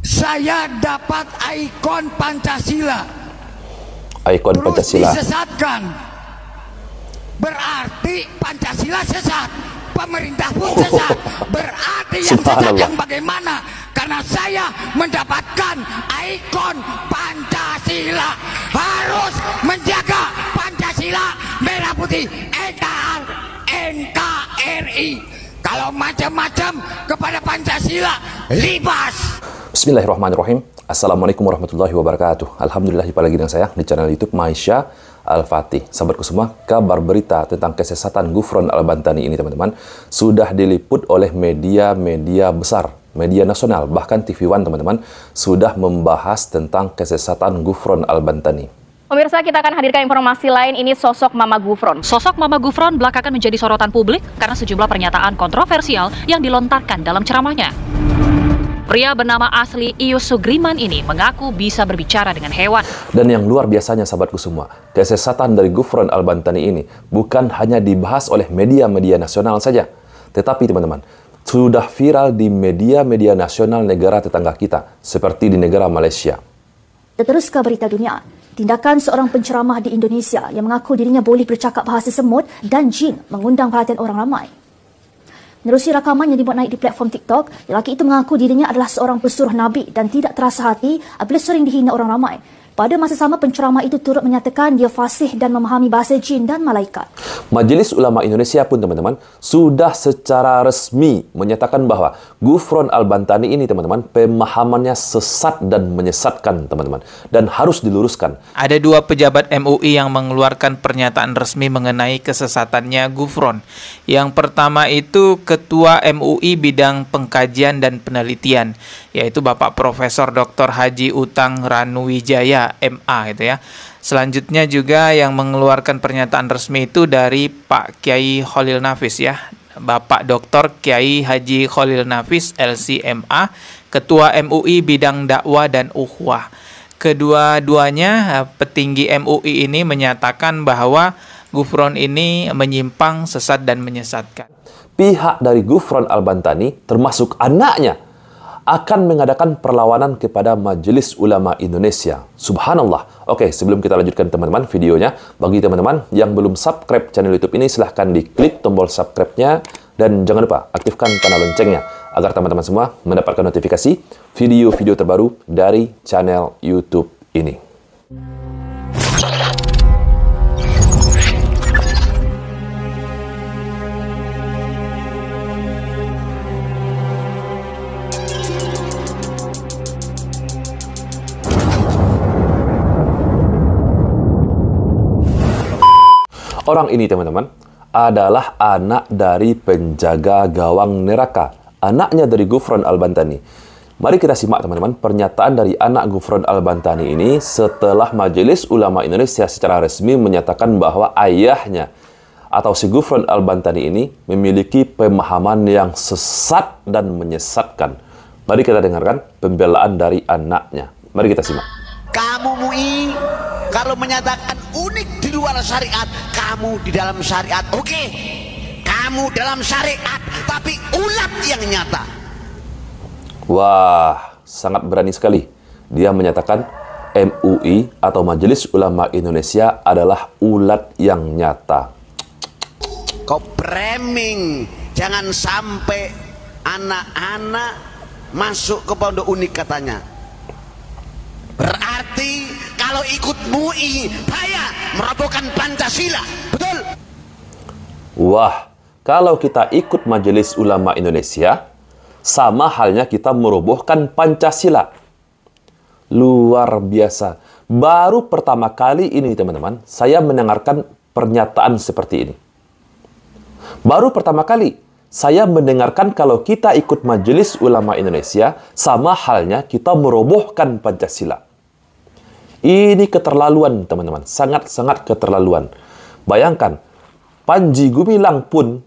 saya dapat ikon Pancasila. Ikon Terus Pancasila. disesatkan. Berarti Pancasila sesat. Pemerintah pun sesat. Berarti yang sesat yang bagaimana? Karena saya mendapatkan ikon Pancasila. Harus menjaga Pancasila merah putih NKRI. Kalau macam-macam kepada Pancasila, libas. Bismillahirrahmanirrahim. Assalamualaikum warahmatullahi wabarakatuh. Alhamdulillah, jumpa lagi dengan saya di channel YouTube Maisha Al-Fatih. Sahabatku semua, kabar berita tentang kesesatan Ghufron Al-Bantani ini, teman-teman, sudah diliput oleh media-media besar, media nasional, bahkan TV One, teman-teman, sudah membahas tentang kesesatan Ghufron Al-Bantani. Pemirsa, kita akan hadirkan informasi lain. Ini sosok Mama Ghufron. Sosok Mama Ghufron belakangan menjadi sorotan publik karena sejumlah pernyataan kontroversial yang dilontarkan dalam ceramahnya. Pria bernama asli Ius Sugriman ini mengaku bisa berbicara dengan hewan. Dan yang luar biasanya, sahabatku semua, kesesatan dari Ghufron Al-Bantani ini bukan hanya dibahas oleh media-media nasional saja, tetapi teman-teman, sudah viral di media-media nasional negara tetangga kita, seperti di negara Malaysia. Terus ke berita dunia. Tindakan seorang penceramah di Indonesia yang mengaku dirinya boleh bercakap bahasa semut dan jin mengundang perhatian orang ramai. Menerusi rakaman yang dibuat naik di platform TikTok, lelaki itu mengaku dirinya adalah seorang pesuruh Nabi dan tidak terasa hati apabila sering dihina orang ramai. Pada masa sama, penceramah itu turut menyatakan dia fasih dan memahami bahasa jin dan malaikat. Majelis Ulama Indonesia pun, teman-teman, sudah secara resmi menyatakan bahwa Ghufron Al-Bantani ini, teman-teman, pemahamannya sesat dan menyesatkan, teman-teman, dan harus diluruskan. Ada dua pejabat MUI yang mengeluarkan pernyataan resmi mengenai kesesatannya Ghufron. Yang pertama itu Ketua MUI Bidang Pengkajian dan Penelitian, yaitu Bapak Profesor Dr. Haji Utang Ranuwijaya, MA, gitu ya. Selanjutnya juga yang mengeluarkan pernyataan resmi itu dari Pak Kiai Khalil Nafis, ya. Bapak Dr. Kiai Haji Khalil Nafis, LCMA, Ketua MUI Bidang Dakwah dan Ukhuwah. Kedua-duanya petinggi MUI ini menyatakan bahwa Ghufron ini menyimpang, sesat, dan menyesatkan. Pihak dari Ghufron Al-Bantani, termasuk anaknya, akan mengadakan perlawanan kepada Majelis Ulama Indonesia. Subhanallah. Oke, sebelum kita lanjutkan, teman-teman, videonya, bagi teman-teman yang belum subscribe channel YouTube ini, silahkan diklik tombol subscribe-nya, dan jangan lupa aktifkan tanda loncengnya, agar teman-teman semua mendapatkan notifikasi video-video terbaru dari channel YouTube ini. Orang ini, teman-teman, adalah anak dari penjaga gawang neraka. Anaknya dari Ghufron Al-Bantani. Mari kita simak, teman-teman, pernyataan dari anak Ghufron Al-Bantani ini setelah Majelis Ulama Indonesia secara resmi menyatakan bahwa ayahnya atau si Ghufron Al-Bantani ini memiliki pemahaman yang sesat dan menyesatkan. Mari kita dengarkan pembelaan dari anaknya. Mari kita simak. Kamu MUI kalau menyatakan unik di luar syariat, kamu di dalam syariat, oke. Kamu dalam syariat, tapi ulat yang nyata. Wah, sangat berani sekali. Dia menyatakan MUI atau Majelis Ulama Indonesia adalah ulat yang nyata. Kau framing, jangan sampai anak-anak masuk ke pondok unik katanya. Berarti kalau ikut MUI, bahaya, merobohkan Pancasila. Betul? Wah, kalau kita ikut Majelis Ulama Indonesia, sama halnya kita merobohkan Pancasila. Luar biasa. Baru pertama kali ini, teman-teman, saya mendengarkan pernyataan seperti ini. Baru pertama kali saya mendengarkan kalau kita ikut Majelis Ulama Indonesia, sama halnya kita merobohkan Pancasila. Ini keterlaluan, teman-teman. Sangat-sangat keterlaluan. Bayangkan, Panji Gumilang pun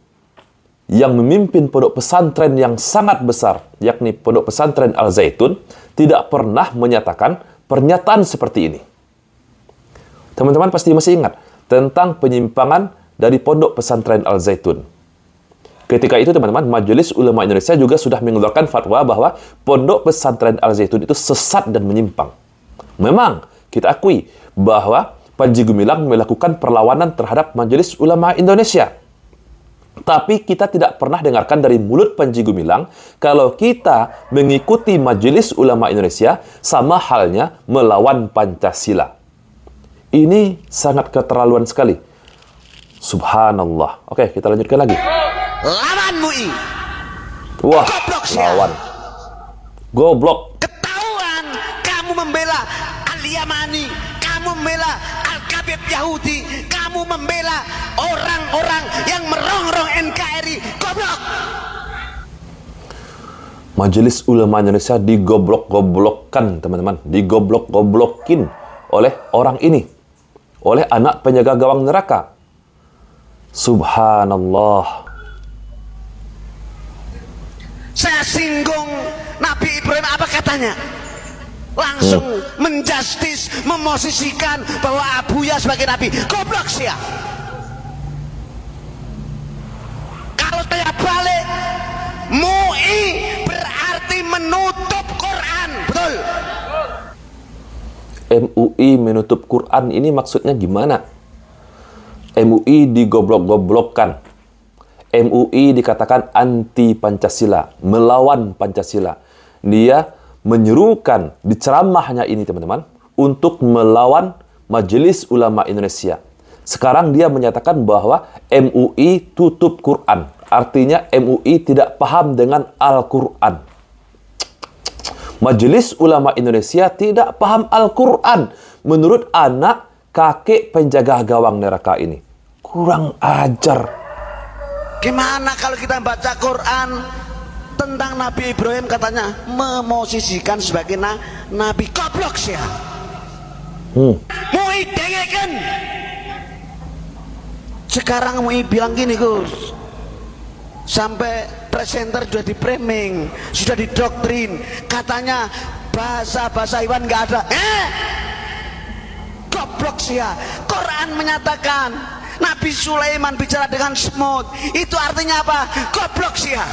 yang memimpin pondok pesantren yang sangat besar, yakni pondok pesantren Al-Zaitun, tidak pernah menyatakan pernyataan seperti ini. Teman-teman pasti masih ingat tentang penyimpangan dari pondok pesantren Al-Zaitun. Ketika itu teman-teman, Majelis Ulama Indonesia juga sudah mengeluarkan fatwa bahwa Pondok Pesantren Al Zaitun itu sesat dan menyimpang. Memang kita akui bahwa Panji Gumilang melakukan perlawanan terhadap Majelis Ulama Indonesia. Tapi kita tidak pernah dengarkan dari mulut Panji Gumilang kalau kita mengikuti Majelis Ulama Indonesia sama halnya melawan Pancasila. Ini sangat keterlaluan sekali. Subhanallah. Oke, kita lanjutkan lagi. Lawan MUI. Wah, Goblok sih. lawan. Goblok. Ketahuan kamu membela Al-Yamani, kamu membela Al-Kabib Yahudi, kamu membela orang-orang yang merongrong NKRI. Goblok. Majelis Ulama Indonesia digoblok-goblokkan, teman-teman. Digoblok-goblokin oleh orang ini. Oleh anak penjaga gawang neraka. Subhanallah. Saya singgung Nabi Ibrahim, apa katanya? Langsung menjustis, memosisikan bahwa Abuya sebagai Nabi. Goblok sih ya. Kalau saya balik, MUI berarti menutup Quran. Betul? MUI menutup Quran ini maksudnya gimana? MUI digoblok-goblokkan. MUI dikatakan anti Pancasila, melawan Pancasila. Dia menyerukan di ceramahnya ini, teman-teman, untuk melawan Majelis Ulama Indonesia. Sekarang dia menyatakan bahwa MUI tutup Quran. Artinya MUI tidak paham dengan Al-Quran. Majelis Ulama Indonesia tidak paham Al-Quran menurut anak kakek penjaga gawang neraka ini. Kurang ajar. Gimana kalau kita baca Quran tentang Nabi Ibrahim, katanya memosisikan sebagai Nabi. Goblok sih ya. MUI dengekan. Sekarang MUI bilang gini, Gus. Sampai presenter sudah di framing, sudah didoktrin. Katanya bahasa Iwan nggak ada. Goblok sih ya. Quran menyatakan Nabi Sulaiman bicara dengan semut. Itu artinya apa? Goblok sih ya.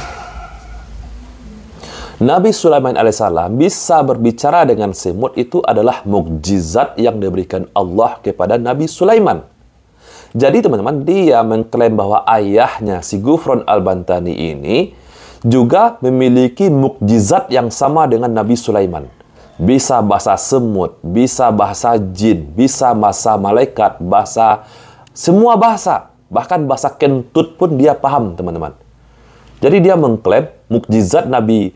Nabi Sulaiman alaihissalam bisa berbicara dengan semut, itu adalah mukjizat yang diberikan Allah kepada Nabi Sulaiman. Jadi teman-teman, dia mengklaim bahwa ayahnya si Ghufran Al-Bantani ini juga memiliki mukjizat yang sama dengan Nabi Sulaiman. Bisa bahasa semut, bisa bahasa jin, bisa bahasa malaikat, bahasa semua bahasa, bahkan bahasa kentut pun dia paham, teman-teman. Jadi dia mengklaim mukjizat Nabi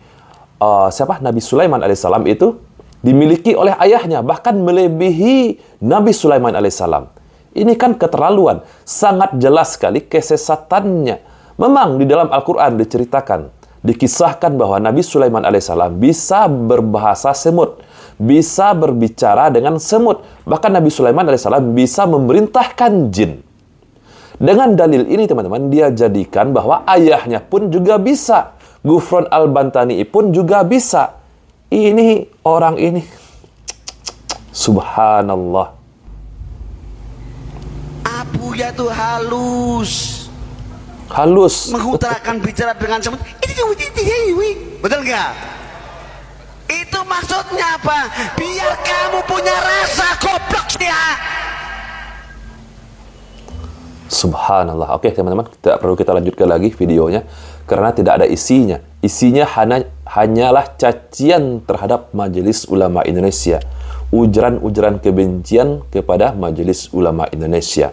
Sulaiman alaihissalam itu dimiliki oleh ayahnya, bahkan melebihi Nabi Sulaiman alaihissalam. Ini kan keterlaluan, sangat jelas sekali kesesatannya. Memang di dalam Al-Quran diceritakan, dikisahkan bahwa Nabi Sulaiman alaihissalam bisa berbahasa semut, bisa berbicara dengan semut. Bahkan Nabi Sulaiman alaihissalam bisa memerintahkan jin. Dengan dalil ini, teman-teman, dia jadikan bahwa ayahnya pun juga bisa. Ghufran Al-Bantani pun juga bisa. Ini orang ini. Subhanallah. Abuya itu halus. Halus. Mengutarakan bicara dengan semut. Betul nggak? Itu maksudnya apa? Biar kamu punya rasa. Goblok ya. Subhanallah. Oke, teman-teman, tidak perlu kita lanjutkan lagi videonya karena tidak ada isinya. Isinya hanyalah cacian terhadap Majelis Ulama Indonesia. Ujaran-ujaran kebencian kepada Majelis Ulama Indonesia.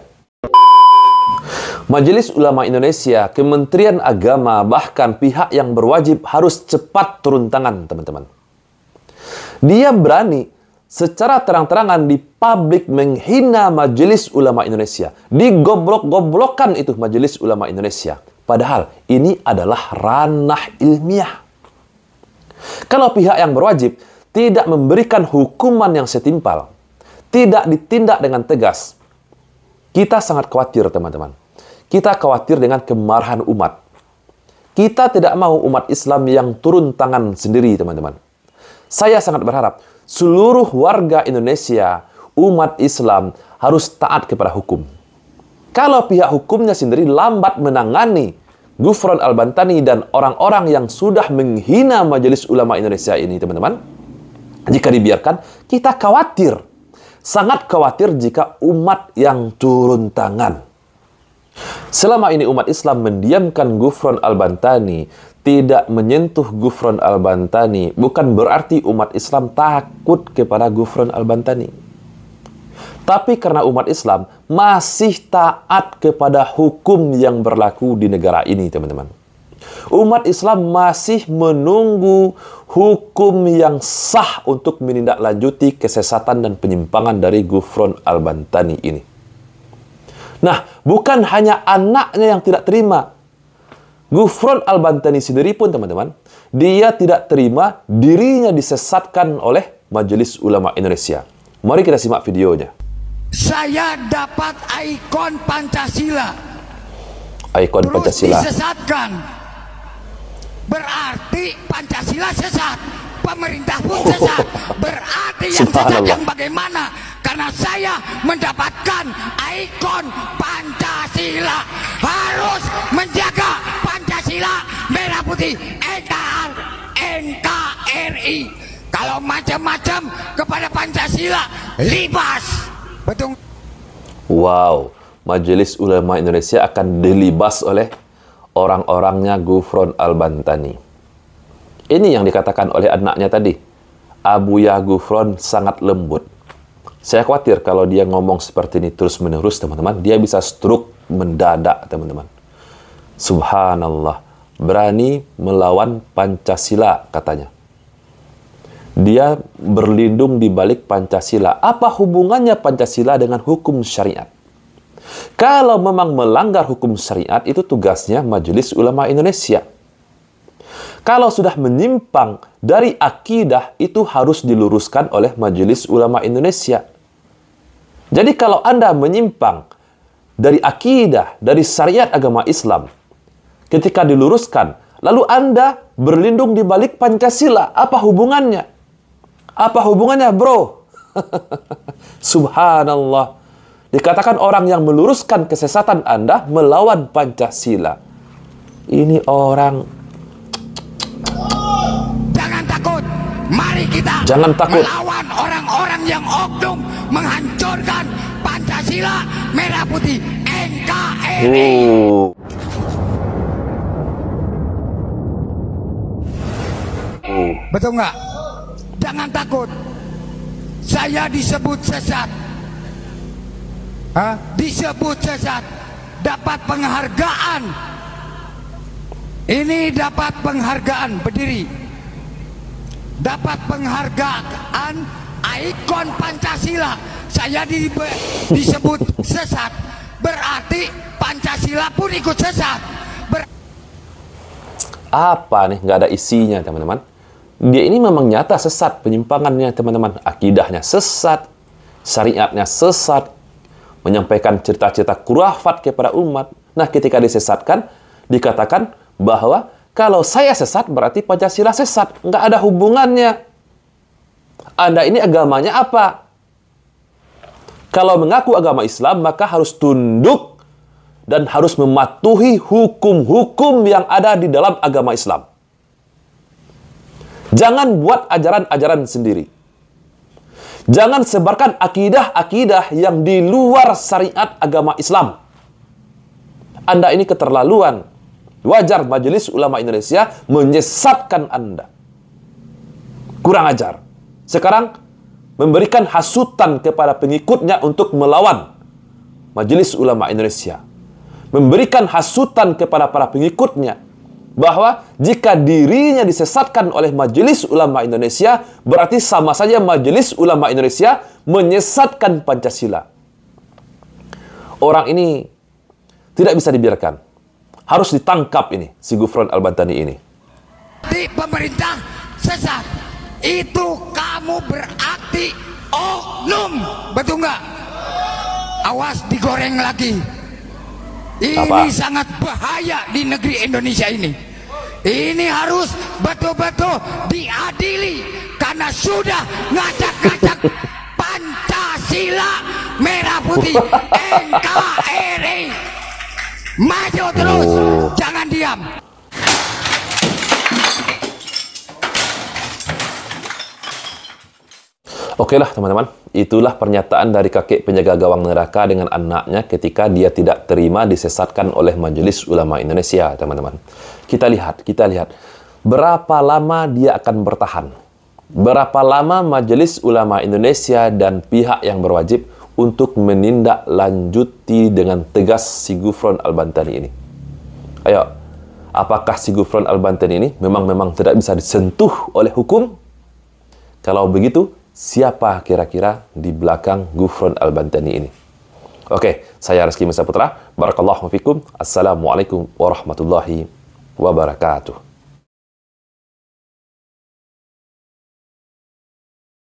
Majelis Ulama Indonesia, Kementerian Agama, bahkan pihak yang berwajib harus cepat turun tangan, teman-teman. Dia berani secara terang-terangan di publik menghina Majelis Ulama Indonesia. Digoblok-goblokkan itu Majelis Ulama Indonesia. Padahal ini adalah ranah ilmiah. Kalau pihak yang berwajib tidak memberikan hukuman yang setimpal, tidak ditindak dengan tegas, kita sangat khawatir, teman-teman. Kita khawatir dengan kemarahan umat. Kita tidak mau umat Islam yang turun tangan sendiri, teman-teman. Saya sangat berharap seluruh warga Indonesia, umat Islam, harus taat kepada hukum. Kalau pihak hukumnya sendiri lambat menangani Ghufron Al-Bantani dan orang-orang yang sudah menghina Majelis Ulama Indonesia ini, teman-teman, jika dibiarkan, kita khawatir, sangat khawatir jika umat yang turun tangan. Selama ini umat Islam mendiamkan Ghufron Al-Bantani, tidak menyentuh Ghufron Al-Bantani, bukan berarti umat Islam takut kepada Ghufron Al-Bantani. Tapi karena umat Islam masih taat kepada hukum yang berlaku di negara ini, teman-teman. Umat Islam masih menunggu hukum yang sah untuk menindaklanjuti kesesatan dan penyimpangan dari Ghufron Al-Bantani ini. Nah, bukan hanya anaknya yang tidak terima. Ghufron Al-Bantani sendiri pun, teman-teman, dia tidak terima dirinya disesatkan oleh Majelis Ulama Indonesia. Mari kita simak videonya. Saya dapat ikon Pancasila. Ikon Terus Pancasila. disesatkan. Berarti Pancasila sesat. Pemerintah pun sesat. Berarti yang sesat yang bagaimana? Karena saya mendapatkan ikon Pancasila. Harus menjaga Pancasila merah putih NKRI. Kalau macam-macam kepada Pancasila, libas. Betul. Wow, Majelis Ulama Indonesia akan dilibas oleh orang-orangnya Ghufron Al-Bantani. Ini yang dikatakan oleh anaknya tadi. Abuya Ghufron sangat lembut. Saya khawatir kalau dia ngomong seperti ini terus-menerus, teman-teman, dia bisa stroke mendadak, teman-teman. Subhanallah, berani melawan Pancasila, katanya. Dia berlindung di balik Pancasila. Apa hubungannya Pancasila dengan hukum syariat? Kalau memang melanggar hukum syariat, itu tugasnya Majelis Ulama Indonesia. Kalau sudah menyimpang dari akidah, itu harus diluruskan oleh Majelis Ulama Indonesia. Jadi kalau Anda menyimpang dari akidah, dari syariat agama Islam, ketika diluruskan, lalu Anda berlindung di balik Pancasila, apa hubungannya? Apa hubungannya, bro? Subhanallah. Dikatakan orang yang meluruskan kesesatan Anda melawan Pancasila. Ini orang... Jangan takut. Mari kita melawan orang-orang yang oknum menghancurkan Pancasila merah putih NKRI. Betul nggak? Jangan takut. Saya disebut sesat. Disebut sesat. Dapat penghargaan. Ini dapat penghargaan, berdiri. Dapat penghargaan ikon Pancasila. Saya disebut sesat. Berarti Pancasila pun ikut sesat. Apa nih? Nggak ada isinya, teman-teman. Dia ini memang nyata sesat penyimpangannya, teman-teman. Akidahnya sesat, syariatnya sesat, menyampaikan cerita-cerita khurafat kepada umat. Nah, ketika disesatkan, dikatakan bahwa kalau saya sesat berarti Pancasila sesat. Nggak ada hubungannya. Anda ini agamanya apa? Kalau mengaku agama Islam, maka harus tunduk dan harus mematuhi hukum-hukum yang ada di dalam agama Islam. Jangan buat ajaran-ajaran sendiri. Jangan sebarkan akidah-akidah yang di luar syariat agama Islam. Anda ini keterlaluan. Wajar Majelis Ulama Indonesia menyesatkan Anda. Kurang ajar. Sekarang memberikan hasutan kepada pengikutnya untuk melawan Majelis Ulama Indonesia. Memberikan hasutan kepada para pengikutnya bahwa jika dirinya disesatkan oleh Majelis Ulama Indonesia, berarti sama saja Majelis Ulama Indonesia menyesatkan Pancasila. Orang ini tidak bisa dibiarkan. Harus ditangkap ini, si Ghufron Al-Bantani ini. Di pemerintah sesat, itu kamu berarti oknum. Betul nggak? Awas digoreng lagi. Ini sangat bahaya di negeri Indonesia ini. Ini harus betul-betul diadili karena sudah ngacak-ngacak Pancasila merah putih NKRI. Maju terus, jangan diam. Oke lah teman-teman, itulah pernyataan dari kakek penjaga gawang neraka dengan anaknya ketika dia tidak terima disesatkan oleh Majelis Ulama Indonesia, teman-teman. Kita lihat berapa lama dia akan bertahan. Berapa lama Majelis Ulama Indonesia dan pihak yang berwajib untuk menindaklanjuti dengan tegas si Ghufron Al-Bantani ini. Ayo, apakah si Ghufron Al-Bantani ini memang tidak bisa disentuh oleh hukum? Kalau begitu, siapa kira-kira di belakang Ghufron Al-Bantani ini? Oke, saya Rizky Mesa Putra. Barakallahu fikum. Assalamualaikum warahmatullahi wabarakatuh.